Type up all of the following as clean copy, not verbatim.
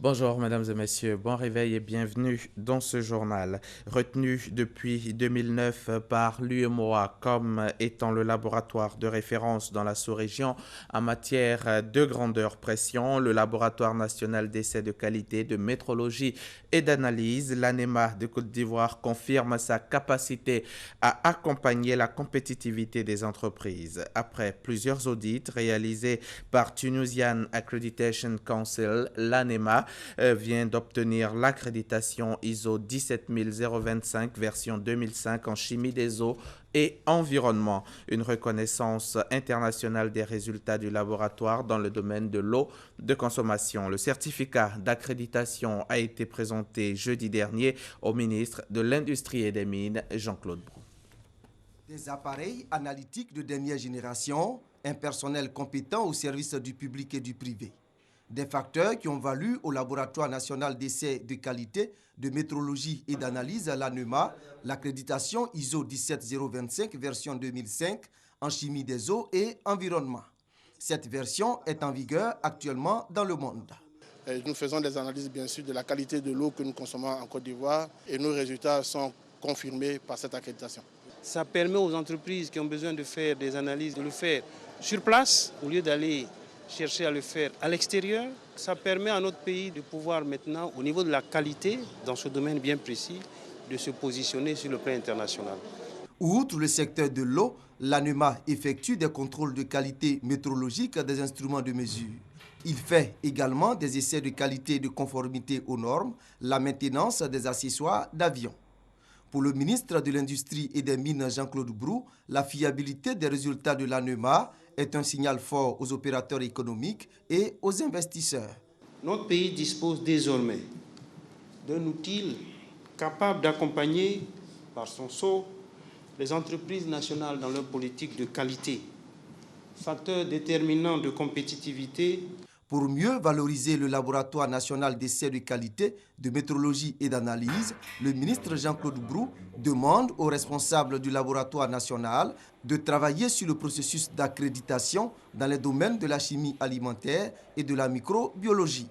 Bonjour mesdames et messieurs, bon réveil et bienvenue dans ce journal. Retenu depuis 2009 par l'UEMOA comme étant le laboratoire de référence dans la sous-région en matière de grandeur pression, le laboratoire national d'essais de qualité, de métrologie et d'analyse, l'ANEMA de Côte d'Ivoire confirme sa capacité à accompagner la compétitivité des entreprises. Après plusieurs audits réalisés par Tunisian Accreditation Council, l'ANEMA vient d'obtenir l'accréditation ISO 17025 version 2005 en chimie des eaux et environnement, une reconnaissance internationale des résultats du laboratoire dans le domaine de l'eau de consommation. Le certificat d'accréditation a été présenté jeudi dernier au ministre de l'Industrie et des Mines, Jean-Claude Brou. Des appareils analytiques de dernière génération, un personnel compétent au service du public et du privé. Des facteurs qui ont valu au Laboratoire national d'essais de qualité, de métrologie et d'analyse, l'ANEMA, l'accréditation ISO 17025 version 2005 en chimie des eaux et environnement. Cette version est en vigueur actuellement dans le monde. Nous faisons des analyses bien sûr de la qualité de l'eau que nous consommons en Côte d'Ivoire et nos résultats sont confirmés par cette accréditation. Ça permet aux entreprises qui ont besoin de faire des analyses de le faire sur place au lieu d'aller chercher à le faire à l'extérieur. Ça permet à notre pays de pouvoir maintenant, au niveau de la qualité, dans ce domaine bien précis, de se positionner sur le plan international. Outre le secteur de l'eau, l'ANEMA effectue des contrôles de qualité métrologique des instruments de mesure. Il fait également des essais de qualité et de conformité aux normes, la maintenance des accessoires d'avion. Pour le ministre de l'Industrie et des Mines, Jean-Claude Brou, la fiabilité des résultats de l'ANEMA est un signal fort aux opérateurs économiques et aux investisseurs. Notre pays dispose désormais d'un outil capable d'accompagner par son sceau les entreprises nationales dans leur politique de qualité, facteur déterminant de compétitivité. Pour mieux valoriser le laboratoire national d'essais de qualité, de métrologie et d'analyse, le ministre Jean-Claude Brou demande aux responsables du laboratoire national de travailler sur le processus d'accréditation dans les domaines de la chimie alimentaire et de la microbiologie.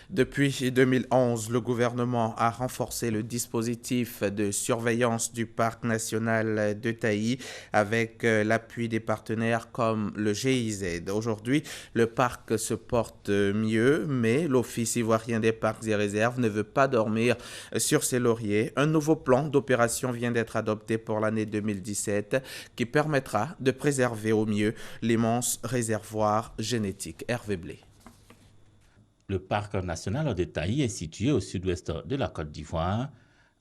Depuis 2011, le gouvernement a renforcé le dispositif de surveillance du parc national de Taï avec l'appui des partenaires comme le GIZ. Aujourd'hui, le parc se porte mieux, mais l'Office ivoirien des parcs et réserves ne veut pas dormir sur ses lauriers. Un nouveau plan d'opération vient d'être adopté pour l'année 2017 qui permettra de préserver au mieux l'immense réservoir génétique. Hervé Blé. Le parc national de Taï est situé au sud-ouest de la Côte d'Ivoire.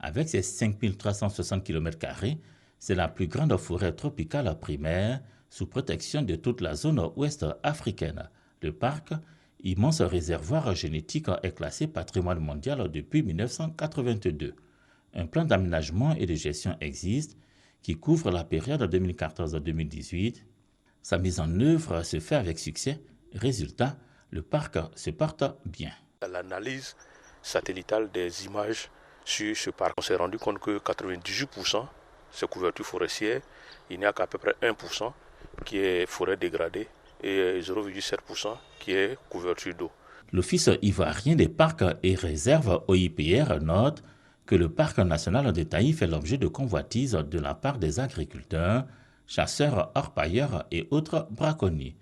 Avec ses 5360 km², c'est la plus grande forêt tropicale primaire sous protection de toute la zone ouest africaine. Le parc, immense réservoir génétique, est classé patrimoine mondial depuis 1982. Un plan d'aménagement et de gestion existe qui couvre la période 2014-2018. Sa mise en œuvre se fait avec succès. Résultat, le parc se porte bien. L'analyse satellitale des images sur ce parc, on s'est rendu compte que 98% c'est couverture forestière, il n'y a qu'à peu près 1% qui est forêt dégradée et 0,7% qui est couverture d'eau. L'Office ivoirien des parcs et réserves OIPR note que le parc national de Taï fait l'objet de convoitises de la part des agriculteurs, chasseurs, orpailleurs et autres braconniers.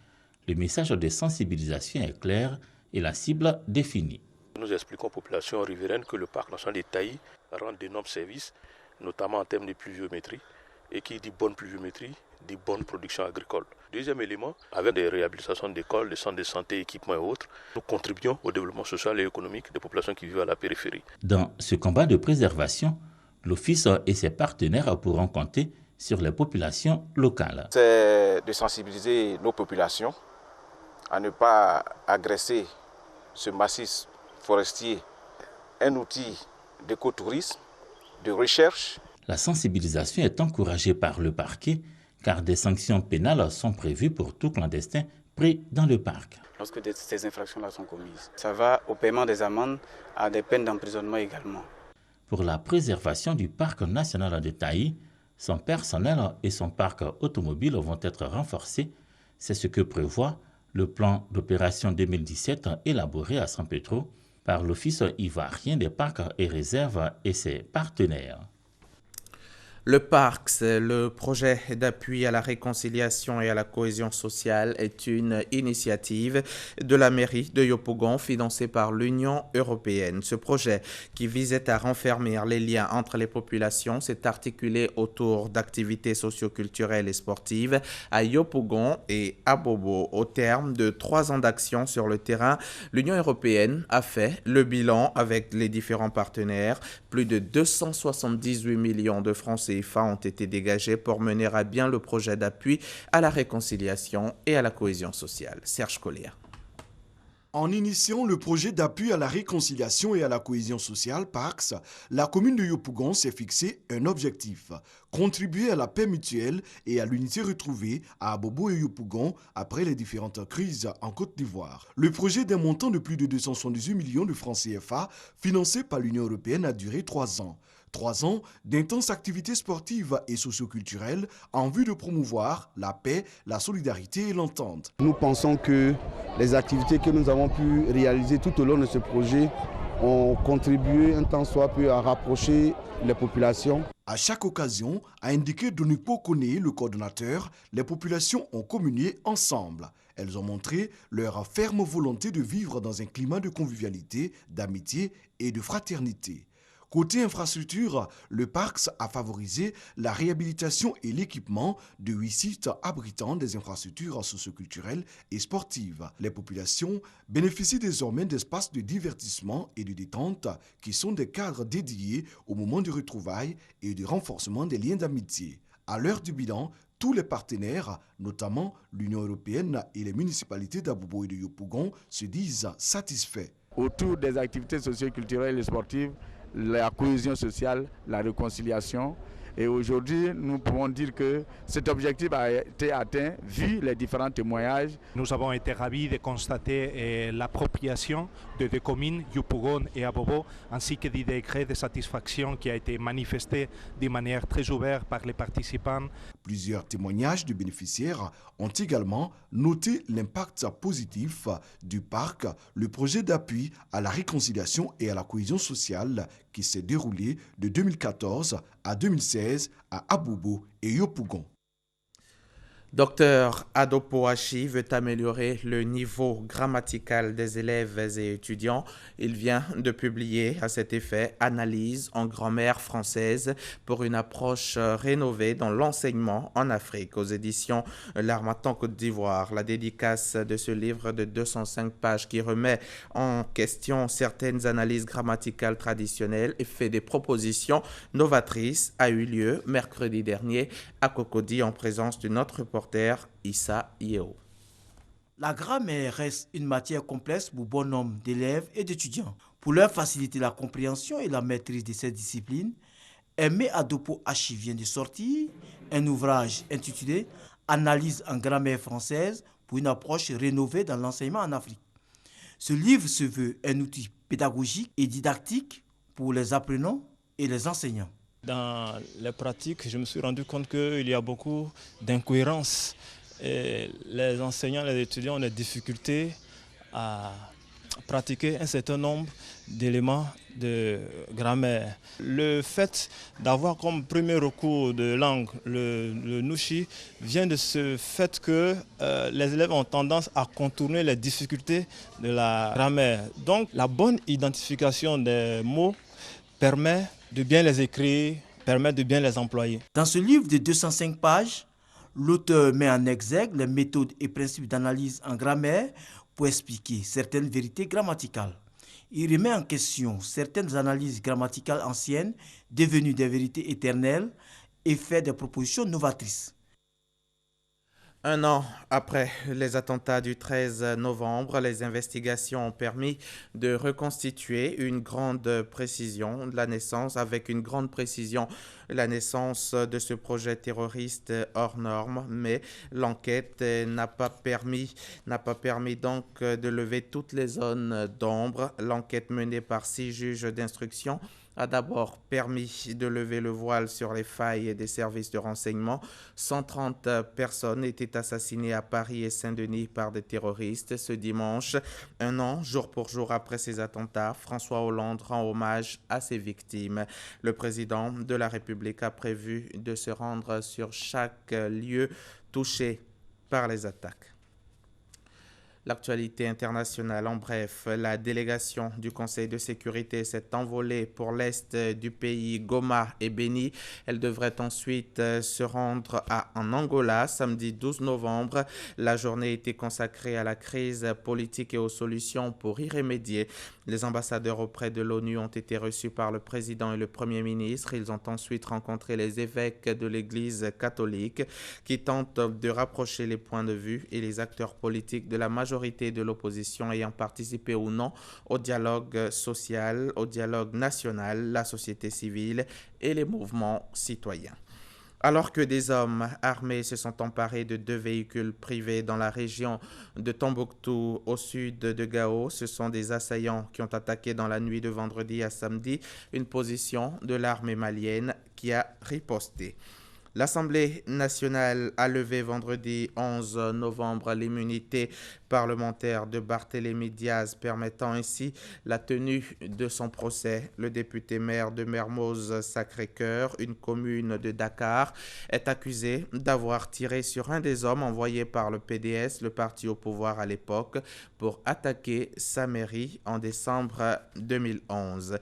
Le message de sensibilisation est clair et la cible définie. Nous expliquons aux populations riveraines que le parc national de Taï rend d'énormes services, notamment en termes de pluviométrie, et qui dit bonne pluviométrie, dit bonne production agricole. Deuxième élément, avec des réhabilitations d'écoles, des centres de santé, équipements et autres, nous contribuons au développement social et économique des populations qui vivent à la périphérie. Dans ce combat de préservation, l'Office et ses partenaires pourront compter sur les populations locales. C'est de sensibiliser nos populations à ne pas agresser ce massif forestier, un outil d'écotourisme, de recherche. La sensibilisation est encouragée par le parquet car des sanctions pénales sont prévues pour tout clandestin pris dans le parc. Lorsque ces infractions-là sont commises, ça va au paiement des amendes, à des peines d'emprisonnement également. Pour la préservation du parc national de Taï, son personnel et son parc automobile vont être renforcés. C'est ce que prévoit Le plan d'opération 2017 élaboré à San Pedro par l'Office ivoirien des parcs et réserves et ses partenaires. Le PARCS, le projet d'appui à la réconciliation et à la cohésion sociale, est une initiative de la mairie de Yopougon financée par l'Union européenne. Ce projet, qui visait à renfermer les liens entre les populations, s'est articulé autour d'activités socioculturelles et sportives à Yopougon et à Bobo. Au terme de 3 ans d'action sur le terrain, l'Union européenne a fait le bilan avec les différents partenaires. Plus de 278 millions de francs CFA ont été dégagés pour mener à bien le projet d'appui à la réconciliation et à la cohésion sociale. Serge Collier. En initiant le projet d'appui à la réconciliation et à la cohésion sociale, PARCS, la commune de Yopougon s'est fixé un objectif: contribuer à la paix mutuelle et à l'unité retrouvée à Abobo et Yopougon après les différentes crises en Côte d'Ivoire. Le projet d'un montant de plus de 278 millions de francs CFA, financé par l'Union européenne, a duré 3 ans. 3 ans d'intenses activités sportives et socioculturelles en vue de promouvoir la paix, la solidarité et l'entente. Nous pensons que les activités que nous avons pu réaliser tout au long de ce projet ont contribué un tant soit peu à rapprocher les populations. À chaque occasion, a indiqué Donipo Kone, le coordonnateur, les populations ont communié ensemble. Elles ont montré leur ferme volonté de vivre dans un climat de convivialité, d'amitié et de fraternité. Côté infrastructure, le PARCS a favorisé la réhabilitation et l'équipement de 8 sites abritant des infrastructures socioculturelles et sportives. Les populations bénéficient désormais d'espaces de divertissement et de détente qui sont des cadres dédiés au moment de retrouvailles et de renforcement des liens d'amitié. À l'heure du bilan, tous les partenaires, notamment l'Union européenne et les municipalités d'Abobo et de Yopougon, se disent satisfaits. Autour des activités socio-culturelles et sportives, la cohésion sociale, la réconciliation. Et aujourd'hui, nous pouvons dire que cet objectif a été atteint vu les différents témoignages. Nous avons été ravis de constater l'appropriation de 2 communes, Yopougon et Abobo, ainsi que des décrets de satisfaction qui a été manifesté de manière très ouverte par les participants. Plusieurs témoignages de bénéficiaires ont également noté l'impact positif du parc, le projet d'appui à la réconciliation et à la cohésion sociale qui s'est déroulé de 2014 à 2016 à Abobo et Yopougon. Dr Adopo Hachi veut améliorer le niveau grammatical des élèves et étudiants. Il vient de publier à cet effet Analyse en grammaire française pour une approche rénovée dans l'enseignement en Afrique aux éditions L'Harmattan Côte d'Ivoire. La dédicace de ce livre de 205 pages qui remet en question certaines analyses grammaticales traditionnelles et fait des propositions novatrices a eu lieu mercredi dernier à Cocody en présence de notre reporter Issa Yeo. La grammaire reste une matière complexe pour bon nombre d'élèves et d'étudiants. Pour leur faciliter la compréhension et la maîtrise de cette discipline, Aimé Adopo Hachi vient de sortir un ouvrage intitulé Analyse en grammaire française pour une approche rénovée dans l'enseignement en Afrique. Ce livre se veut un outil pédagogique et didactique pour les apprenants et les enseignants. Dans les pratiques, je me suis rendu compte qu'il y a beaucoup d'incohérences. Et les enseignants, les étudiants ont des difficultés à pratiquer un certain nombre d'éléments de grammaire. Le fait d'avoir comme premier recours de langue le Nushi vient de ce fait que les élèves ont tendance à contourner les difficultés de la grammaire. Donc la bonne identification des mots permet de bien les écrire, permet de bien les employer. Dans ce livre de 205 pages, l'auteur met en exergue les méthodes et principes d'analyse en grammaire pour expliquer certaines vérités grammaticales. Il remet en question certaines analyses grammaticales anciennes devenues des vérités éternelles et fait des propositions novatrices. Un an après les attentats du 13 novembre, les investigations ont permis de reconstituer une grande précision de la naissance, avec une grande précision la naissance de ce projet terroriste hors norme, mais l'enquête n'a pas permis donc de lever toutes les zones d'ombre. L'enquête menée par 6 juges d'instruction a d'abord permis de lever le voile sur les failles des services de renseignement. 130 personnes étaient assassinées à Paris et Saint-Denis par des terroristes ce dimanche. Un an, jour pour jour après ces attentats, François Hollande rend hommage à ses victimes. Le président de la République a prévu de se rendre sur chaque lieu touché par les attaques. L'actualité internationale, en bref, la délégation du Conseil de sécurité s'est envolée pour l'est du pays, Goma et Beni. Elle devrait ensuite se rendre en Angola samedi 12 novembre. La journée était consacrée à la crise politique et aux solutions pour y remédier. Les ambassadeurs auprès de l'ONU ont été reçus par le président et le premier ministre. Ils ont ensuite rencontré les évêques de l'Église catholique qui tentent de rapprocher les points de vue et les acteurs politiques de la majorité de l'opposition ayant participé ou non au dialogue social, au dialogue national, la société civile et les mouvements citoyens. Alors que des hommes armés se sont emparés de 2 véhicules privés dans la région de Tombouctou, au sud de Gao, ce sont des assaillants qui ont attaqué dans la nuit de vendredi à samedi une position de l'armée malienne qui a riposté. L'Assemblée nationale a levé vendredi 11 novembre l'immunité parlementaire de Barthélémy Diaz, permettant ainsi la tenue de son procès. Le député maire de Mermoz Sacré-Cœur, une commune de Dakar, est accusé d'avoir tiré sur un des hommes envoyés par le PDS, le parti au pouvoir à l'époque, pour attaquer sa mairie en décembre 2011.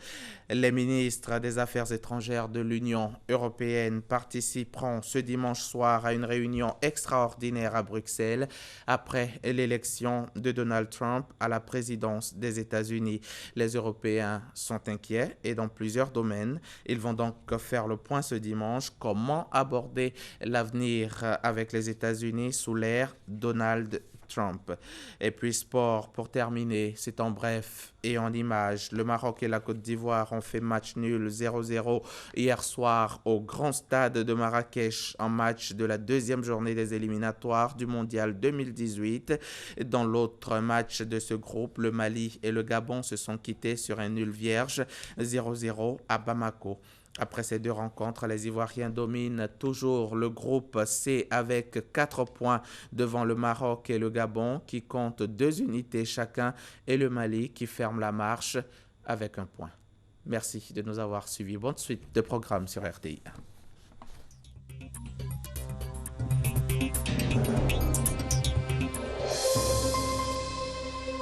Les ministres des Affaires étrangères de l'Union européenne participeront ce dimanche soir à une réunion extraordinaire à Bruxelles après l'élection de Donald Trump à la présidence des États-Unis. Les Européens sont inquiets et dans plusieurs domaines. Ils vont donc faire le point ce dimanche. Comment aborder l'avenir avec les États-Unis sous l'ère Donald Trump. Et puis sport, pour terminer, c'est en bref et en images. Le Maroc et la Côte d'Ivoire ont fait match nul 0-0 hier soir au Grand Stade de Marrakech en match de la 2e journée des éliminatoires du Mondial 2018. Dans l'autre match de ce groupe, le Mali et le Gabon se sont quittés sur un nul vierge 0-0 à Bamako. Après ces 2 rencontres, les Ivoiriens dominent toujours le groupe C avec 4 points devant le Maroc et le Gabon qui comptent 2 unités chacun et le Mali qui ferme la marche avec 1 point. Merci de nous avoir suivis. Bonne suite de programme sur RTI.